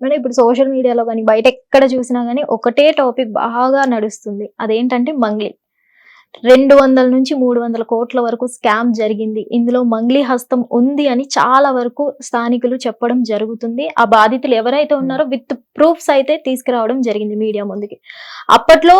Madam ఇప్పుడు social మీడియాలో కానీ బయట ఎక్కడ చూసినా కానీ ఒకటే టాపిక్ బాగా నడుస్తుంది. అదేంటంటే మంగ్లీ. 200 నుంచి 300 కోట్ల వరకు స్కామ్ జరిగింది. ఇందులో మంగ్లీ హస్తం ఉంది అని చాలా వరకు స్థానికులు చెప్పడం జరుగుతుంది. ఆ బాధితులు ఎవరైతే ఉన్నారో విత్ ప్రూఫ్స్ అయితే తీసుకురావడం జరిగింది మీడియా ముందుకి. అప్పట్లో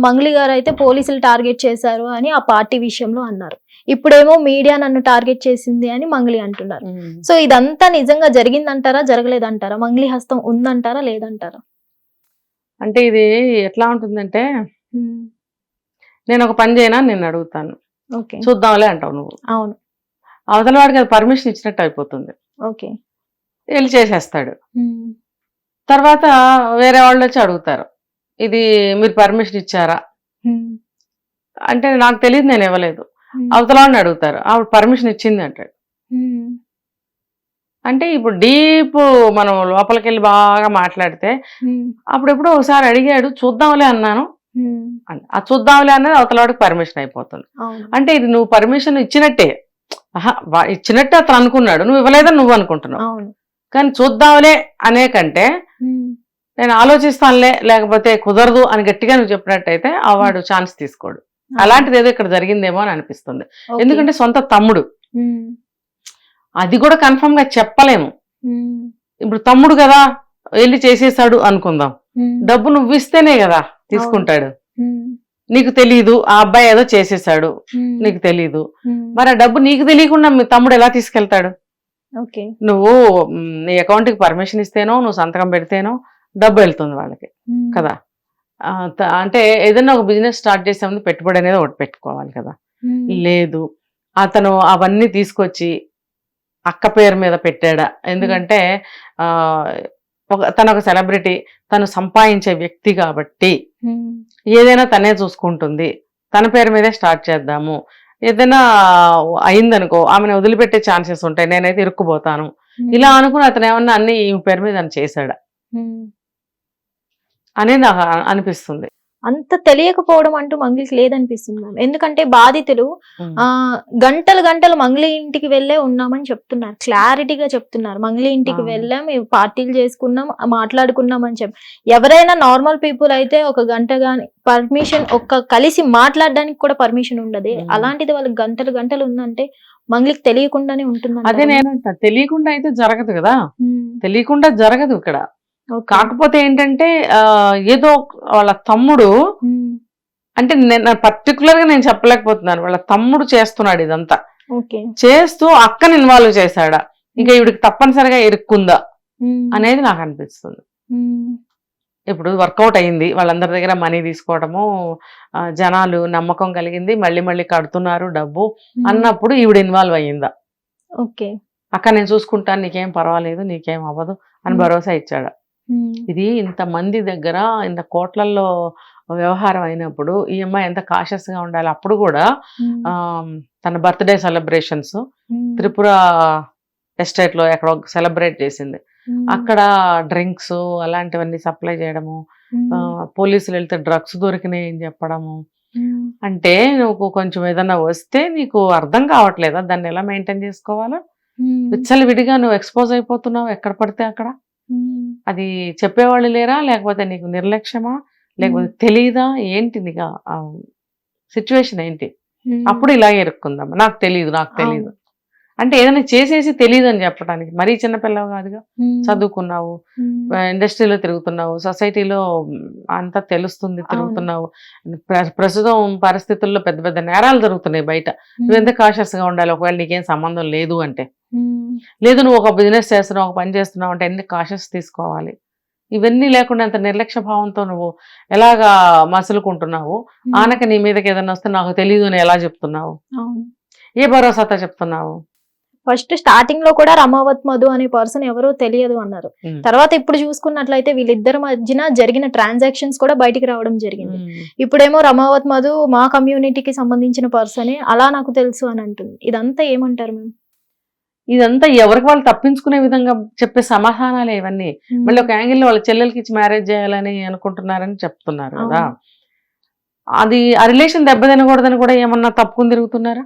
మంగ్లీ గారు అయితే పోలీసులు టార్గెట్ చేశారు అని ఆ పార్టీ విషయంలో అన్నారు. ఇప్పుడేమో మీడియా నన్ను టార్గెట్ చేసింది అని మంగ్లీ అంటున్నారు. సో ఇదంతా నిజంగా జరిగిందంటారా, జరగలేదంటారా? మంగ్లీ హస్తం ఉందంటారా, లేదంటారా? అంటే ఇది ఎట్లా ఉంటుందంటే, నేను ఒక పని చేయనా నేను అడుగుతాను, ఓకే చూద్దాంలే అంటావు నువ్వు. అవును. అవతల వాడికి అది పర్మిషన్ ఇచ్చినట్టు అయిపోతుంది, ఓకే వెళ్ళి చేసేస్తాడు. తర్వాత వేరే వాళ్ళు వచ్చి అడుగుతారు, ఇది మీరు పర్మిషన్ ఇచ్చారా అంటే నాకు తెలియదు, నేను ఇవ్వలేదు. అవతల వాడిని అడుగుతారు, ఆవిడ పర్మిషన్ ఇచ్చింది అంటాడు. అంటే ఇప్పుడు డీప్ మనం లోపలికి వెళ్ళి బాగా మాట్లాడితే అప్పుడెప్పుడు ఒకసారి అడిగాడు, చూద్దాంలే అన్నాను. ఆ చూద్దాంలే అన్నది అవతల వాడికి పర్మిషన్ అయిపోతుంది. అంటే ఇది నువ్వు పర్మిషన్ ఇచ్చినట్టే, ఇచ్చినట్టే అతను అనుకున్నాడు, నువ్వు ఇవ్వలేదని నువ్వు అనుకుంటున్నావు. కానీ చూద్దాంలే అనే కంటే నేను ఆలోచిస్తానులే లేకపోతే కుదరదు అని గట్టిగా నువ్వు చెప్పినట్టయితే ఆ వాడు ఛాన్స్ తీసుకోడు. అలాంటిది ఏదో ఇక్కడ జరిగిందేమో అని అనిపిస్తుంది. ఎందుకంటే సొంత తమ్ముడు, అది కూడా కన్ఫర్మ్ గా చెప్పలేము. ఇప్పుడు తమ్ముడు కదా వెళ్ళి చేసేసాడు అనుకుందాం, డబ్బు నువ్వు ఇస్తేనే కదా తీసుకుంటాడు. నీకు తెలీదు ఆ అబ్బాయి ఏదో చేసేసాడు, నీకు తెలీదు, మరి ఆ డబ్బు నీకు తెలియకుండా మీ తమ్ముడు ఎలా తీసుకెళ్తాడు? నువ్వు నీ అకౌంట్ కి పర్మిషన్ ఇస్తేనో నువ్వు సంతకం పెడితేనో డబ్బు వెళ్తుంది వాళ్ళకి కదా. అంటే ఏదైనా ఒక బిజినెస్ స్టార్ట్ చేసే ముందు పెట్టుబడి అనేది ఒకటి పెట్టుకోవాలి కదా. లేదు, అతను అవన్నీ తీసుకొచ్చి అక్క పేరు మీద పెట్టాడా? ఎందుకంటే తను ఒక సెలబ్రిటీ, తను సంపాదించే వ్యక్తి కాబట్టి ఏదైనా తనే చూసుకుంటుంది, తన పేరు మీదే స్టార్ట్ చేద్దాము, ఏదైనా అయిందనుకో ఆమెను వదిలిపెట్టే ఛాన్సెస్ ఉంటాయి, నేనైతే ఇరుక్కుపోతాను, ఇలా అనుకుని అతను ఏమన్నా అన్ని ఈ పేరు మీద అని చేశాడా అనేది నాకు అనిపిస్తుంది. అంత తెలియకపోవడం అంటూ మంగ్లీకి లేదనిపిస్తుంది మ్యామ్. ఎందుకంటే బాధితులు గంటలు గంటలు మంగ్లీ ఇంటికి వెళ్ళే ఉన్నామని చెప్తున్నారు, క్లారిటీగా చెప్తున్నారు. మంగ్లీ ఇంటికి వెళ్ళాం, మేము పార్టీలు చేసుకున్నాం, మాట్లాడుకున్నాం అని చెప్పి. ఎవరైనా నార్మల్ పీపుల్ అయితే ఒక గంట గాని పర్మిషన్, కలిసి మాట్లాడడానికి కూడా పర్మిషన్ ఉండదు. అలాంటిది వాళ్ళకి గంటలు గంటలు ఉందంటే మంగ్లీకి తెలియకుండానే ఉంటుంది. అదే నేనంట, తెలియకుండా అయితే జరగదు కదా, తెలియకుండా జరగదు ఇక్కడ. కాకపోతే ఏంటంటే ఏదో వాళ్ళ తమ్ముడు, అంటే నేను పర్టికులర్ గా నేను చెప్పలేకపోతున్నాను, వాళ్ళ తమ్ముడు చేస్తున్నాడు ఇదంతా, చేస్తూ అక్కని ఇన్వాల్వ్ చేశాడా, ఇంకా ఈవిడికి తప్పనిసరిగా ఇరుక్కుందా అనేది నాకు అనిపిస్తుంది. ఇప్పుడు వర్కౌట్ అయింది, వాళ్ళందరి దగ్గర మనీ తీసుకోవడము, జనాలు నమ్మకం కలిగింది, మళ్ళీ మళ్ళీ కడుతున్నారు డబ్బు అన్నప్పుడు ఈవిడ ఇన్వాల్వ్ అయ్యిందా? అక్క నేను చూసుకుంటాను, నీకేం పర్వాలేదు, నీకేం అవ్వదు అని భరోసా ఇచ్చాడా? ఇది ఇంతమంది దగ్గర ఇంత కోట్లల్లో వ్యవహారం అయినప్పుడు ఈ అమ్మాయి ఎంత కాషియస్ గా ఉండాలి. అప్పుడు కూడా తన బర్త్డే సెలబ్రేషన్స్ త్రిపుర ఎస్టేట్ లో ఎక్కడో సెలబ్రేట్ చేసింది, అక్కడ డ్రింక్స్ అలాంటివన్నీ సప్లై చేయడము, పోలీసులు వెళ్తే డ్రగ్స్ దొరికినాయి అని చెప్పడము. అంటే నువ్వు కొంచెం ఏదన్నా వస్తే నీకు అర్థం కావట్లేదా దాన్ని ఎలా మెయింటైన్ చేసుకోవాలో? విచ్చలవిడిగా నువ్వు ఎక్స్పోజ్ అయిపోతున్నావు ఎక్కడ పడితే అక్కడ. అది చెప్పేవాళ్ళు లేరా, లేకపోతే నీకు నిర్లక్ష్యమా, లేకపోతే తెలీదా, ఏంటి నీకు సిచ్యువేషన్ ఏంటి? అప్పుడు ఇలాగే ఇరుక్కుందాం, నాకు తెలీదు అంటే ఏదైనా చేసేసి తెలియదు అని చెప్పడానికి. మరీ చిన్నపిల్లవు కాదుగా, చదువుకున్నావు, ఇండస్ట్రీలో తిరుగుతున్నావు, సొసైటీలో అంతా తెలుస్తుంది, తిరుగుతున్నావు. ప్రస్తుతం పరిస్థితుల్లో పెద్ద పెద్ద నేరాలు జరుగుతున్నాయి బయట, నువ్వెంత కాషియస్ గా ఉండాలి? ఒకవేళ నీకేం సంబంధం లేదు అంటే, లేదు నువ్వు ఒక బిజినెస్ చేస్తున్నావు, ఒక పని చేస్తున్నావు అంటే ఎన్ని కాషియస్ తీసుకోవాలి? ఇవన్నీ లేకుండా అంత నిర్లక్ష్య భావంతో నువ్వు ఎలాగా మసులుకుంటున్నావు? ఆనక నీ మీదకి ఏదైనా వస్తే నాకు తెలియదు అని ఎలా చెప్తున్నావు? ఏ భరోసాతో చెప్తున్నావు? ఫస్ట్ స్టార్టింగ్ లో కూడా రమావత్ మధు అనే పర్సన్ ఎవరో తెలియదు అన్నారు. తర్వాత ఇప్పుడు చూసుకున్నట్లయితే వీళ్ళిద్దరి మధ్యన జరిగిన ట్రాన్సాక్షన్స్ కూడా బయటికి రావడం జరిగింది. ఇప్పుడేమో రమావత్ మధు మా కమ్యూనిటీకి సంబంధించిన పర్సనే, అలా నాకు తెలుసు అని అంటుంది. ఇదంతా ఏమంటారు మేము? ఇదంతా ఎవరికి వాళ్ళు తప్పించుకునే విధంగా చెప్పే సమాధానాలే ఇవన్నీ. మళ్ళీ ఒక యాంగిల్లో వాళ్ళ చెల్లెలకి ఇచ్చి మ్యారేజ్ చేయాలని అనుకుంటున్నారని చెప్తున్నారు కదా. అది ఆ రిలేషన్ దెబ్బతినకూడదని కూడా ఏమన్నా తప్పుకుని తిరుగుతున్నారా?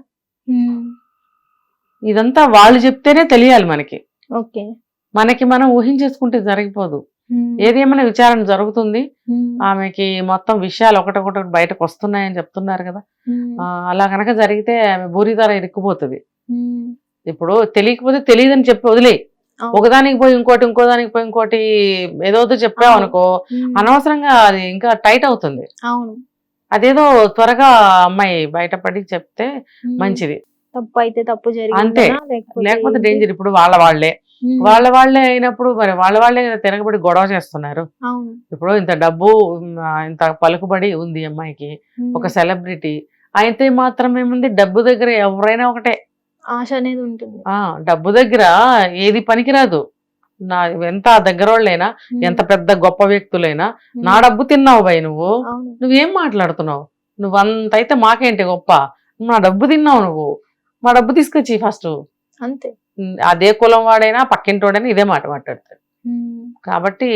ఇదంతా వాళ్ళు చెప్తేనే తెలియాలి మనకి. మనకి మనం ఊహించేసుకుంటే జరిగిపోదు. ఏదేమైనా విచారణ జరుగుతుంది. ఆమెకి మొత్తం విషయాలు ఒకటొకటి బయటకు వస్తున్నాయని చెప్తున్నారు కదా. అలా కనుక జరిగితే ఆమె బూరిదార ఇరుక్కుపోతుంది. ఇప్పుడు తెలియకపోతే తెలియదని చెప్పి వదిలే, ఒకదానికి పోయి ఇంకోటి, ఇంకో దానికి పోయి ఇంకోటి ఏదో చెప్పావు అనుకో, అనవసరంగా అది ఇంకా టైట్ అవుతుంది. అదేదో త్వరగా అమ్మాయి బయటపడి చెప్తే మంచిది. తప్పు అయితే తప్పు అంతే, లేకపోతే డేంజర్. ఇప్పుడు వాళ్ళే అయినప్పుడు మరి వాళ్ళే తిరగబడి గొడవ చేస్తున్నారు. ఇప్పుడు ఇంత డబ్బు, ఇంత పలుకుబడి ఉంది అమ్మాయికి, ఒక సెలబ్రిటీ అయితే మాత్రం ఏముంది, డబ్బు దగ్గర ఎవరైనా ఒకటే ఆశ అనేది ఉంటుంది. డబ్బు దగ్గర ఏది పనికిరాదు. నా ఎంత దగ్గర వాళ్ళైనా, ఎంత పెద్ద గొప్ప వ్యక్తులైనా, నా డబ్బు తిన్నావు భయ్, నువ్వేం మాట్లాడుతున్నావు, నువ్వు అంత అయితే మాకేంటి గొప్ప, నా డబ్బు తిన్నావు, నువ్వు మా డబ్బు తీసుకొచ్చి ఫస్ట్. అంతే, అదే కులం వాడైనా పక్కింటి వాడైనా ఇదే మాట మాట్లాడతాడు. కాబట్టి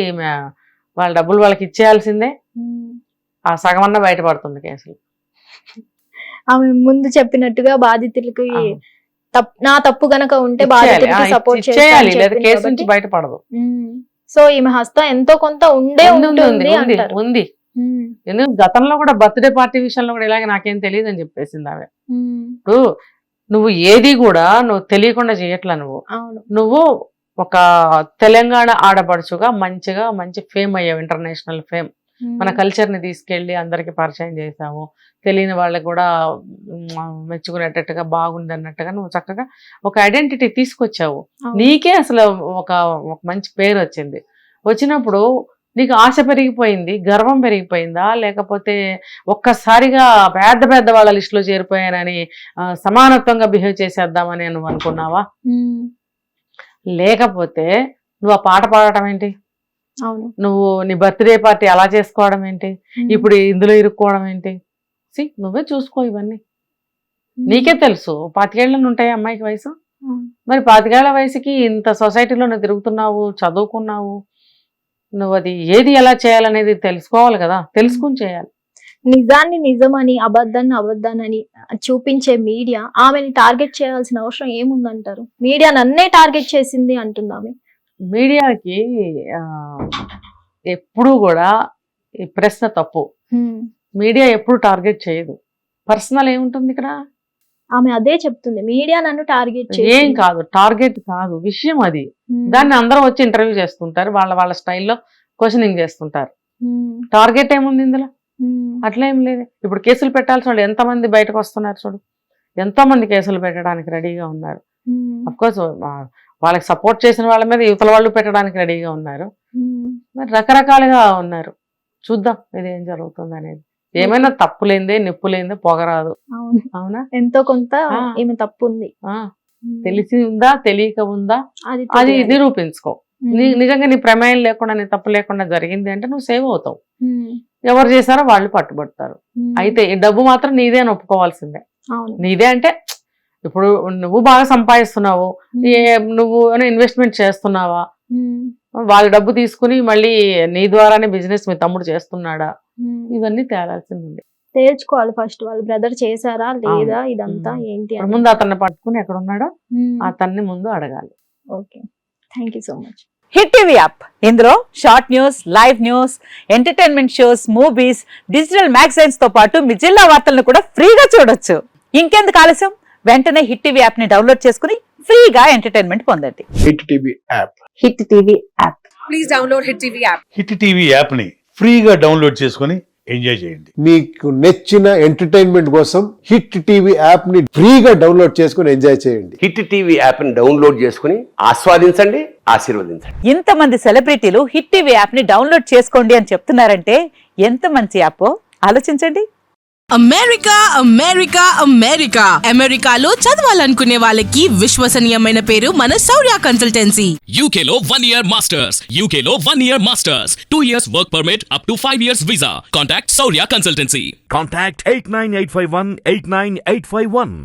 వాళ్ళ డబ్బులు వాళ్ళకి ఇచ్చేయాల్సిందే. ఆ సగమన్నా బయటపడుతుంది కేసులు. ఆమె ముందు చెప్పినట్టుగా బాధితులకి నా తప్పు గనక ఉంటే బాధితులకి సపోర్ట్ చేయాలి, లేదా కేసు నుంచి బయటపడదు. సో ఈమె హస్తం ఎంతో కొంత ఉంటుంది. ఎందుకంటే గతంలో కూడా బర్త్డే పార్టీ విషయంలో కూడా ఇలాగే నాకేం తెలియదు అని చెప్పేసింది ఆమె. ఇప్పుడు నువ్వు ఏది కూడా నువ్వు తెలియకుండా చేయట్లా. నువ్వు ఒక తెలంగాణ ఆడపడుచుగా మంచి ఫేమ్ అయ్యావు, ఇంటర్నేషనల్ ఫేమ్. మన కల్చర్ ని తీసుకెళ్లి అందరికి పరిచయం చేసాము, తెలియని వాళ్ళకి కూడా మెచ్చుకునేటట్టుగా బాగుంది అన్నట్టుగా నువ్వు చక్కగా ఒక ఐడెంటిటీ తీసుకొచ్చావు. నీకే అసలు ఒక మంచి పేరు వచ్చింది. వచ్చినప్పుడు నీకు ఆశ పెరిగిపోయింది, గర్వం పెరిగిపోయిందా, లేకపోతే ఒక్కసారిగా పెద్ద వాళ్ళ లిస్టులో చేరిపోయానని సమానత్వంగా బిహేవ్ చేసేద్దామని నువ్వు అనుకున్నావా? లేకపోతే నువ్వు ఆ పాట పాడటం ఏంటి, నువ్వు నీ బర్త్డే పార్టీ అలా చేసుకోవడం ఏంటి, ఇప్పుడు ఇందులో ఇరుక్కోవడం ఏంటి? నువ్వే చూసుకో, ఇవన్నీ నీకే తెలుసు. 25 ఏళ్ళని ఉంటాయి అమ్మాయికి వయసు. మరి 25 ఏళ్ల వయసుకి ఇంత సొసైటీలో నువ్వు తిరుగుతున్నావు, చదువుకున్నావు, నువ్వు అది ఏది ఎలా చేయాలనేది తెలుసుకోవాలి కదా, తెలుసుకుని చేయాలి. నిజాన్ని నిజమని, అబద్ధాన్ని అబద్ధానని చూపించే మీడియా ఆమెని టార్గెట్ చేయాల్సిన అవసరం ఏముందంటారు? మీడియా నన్నే టార్గెట్ చేసింది అంటుంది ఆమె. మీడియాకి ఎప్పుడు కూడా ఈ ప్రశ్న తప్పు. మీడియా ఎప్పుడు టార్గెట్ చేయదు. పర్సనల్ ఏముంటుంది ఇక్కడ? ఆమె అదే చెప్తుంది, మీడియా నన్ను టార్గెట్ ఏం కాదు, టార్గెట్ కాదు విషయం అది. దాన్ని అందరూ వచ్చి ఇంటర్వ్యూ చేస్తుంటారు, వాళ్ళ స్టైల్లో క్వశ్చనింగ్ చేస్తుంటారు. టార్గెట్ ఏముంది ఇందులో? అట్లా ఏం లేదు. ఇప్పుడు కేసులు పెట్టాల్సిన వాళ్ళు ఎంతమంది బయటకు వస్తున్నారు చూడు, ఎంతో మంది కేసులు పెట్టడానికి రెడీగా ఉన్నారు. అఫ్కోర్స్ వాళ్ళకి సపోర్ట్ చేసిన వాళ్ళ మీద యువతల వాళ్ళు పెట్టడానికి రెడీగా ఉన్నారు. మరి రకరకాలుగా ఉన్నారు. చూద్దాం ఇదేం జరుగుతుంది అనేది. ఏమైనా తప్పు లేదే, నిప్పు లేదే పొగరాదు. అవునా? ఎంతో కొంత ఏమి తప్పు ఉంది, తెలిసి ఉందా తెలియక ఉందా అది నిరూపించుకో. నిజంగా నీ ప్రమేయం లేకుండా, నీ తప్పు లేకుండా జరిగింది అంటే నువ్వు సేవ్ అవుతావు. ఎవరు చేశారో వాళ్ళు పట్టుబడతారు. అయితే ఈ డబ్బు మాత్రం నీదే అని ఒప్పుకోవాల్సిందే. నీదే అంటే ఇప్పుడు నువ్వు బాగా సంపాదిస్తున్నావు, నువ్వు ఇన్వెస్ట్మెంట్ చేస్తున్నావా, వాళ్ళ డబ్బు తీసుకుని మళ్ళీ నీ ద్వారానే బిజినెస్ మీ తమ్ముడు చేస్తున్నాడా, ఇవన్నీ తేలాల్సింది ఉంది. తేల్చుకోవాలి ఫస్ట్. వాళ్ళ బ్రదర్ చేశారా లేదా, ఇదంతా ఏంటి ముందు అతన్ని పట్టుకుని ఎక్కడ ఉన్నాడో అతన్ని ముందు అడగాలి. Okay, thank you so much. Hit TV app, ఇందులో short news, live news, entertainment shows, movies, digital magazines తో పాటు మీ జిల్లా వార్తలను కూడా ఫ్రీగా చూడొచ్చు. ఇంకెందుకు ఆలస్యం, వెంటనే హిట్ టీవీ యాప్ ని డౌన్లోడ్ చేసుకుని ఫ్రీగా ఎంటర్టైన్మెంట్ పొందండి. Hit TV app, hit TV app, please download hit TV app. Hit TV app ని ఫ్రీగా డౌన్లోడ్ చేసుకుని ఎంజాయ్ చేయండి. మీకు నచ్చిన ఎంటర్టైన్మెంట్ కోసం హిట్ టీవీ యాప్ ని ఫ్రీగా డౌన్లోడ్ చేసుకుని ఎంజాయ్ చేయండి. హిట్ టీవీ యాప్ ని డౌన్లోడ్ చేసుకుని ఆస్వాదించండి, ఆశీర్వదించండి. ఇంతమంది సెలబ్రిటీలు హిట్ టీవీ యాప్ ని డౌన్లోడ్ చేసుకోండి అని చెప్తున్నారంటే ఎంత మంచి యాప్ ఆలోచించండి. అమెరికా అమెరికా అమెరికా అమెరికాలో చదవాలనుకునే వాళ్ళకి విశ్వసనీయమైన పేరు మన శౌర్య కన్సల్టెన్సీ. UK లో 1 year masters, UK లో 1 year masters, 2 years work permit up to 5 years visa. Contact Saurya Consultancy. Contact 89851 89851.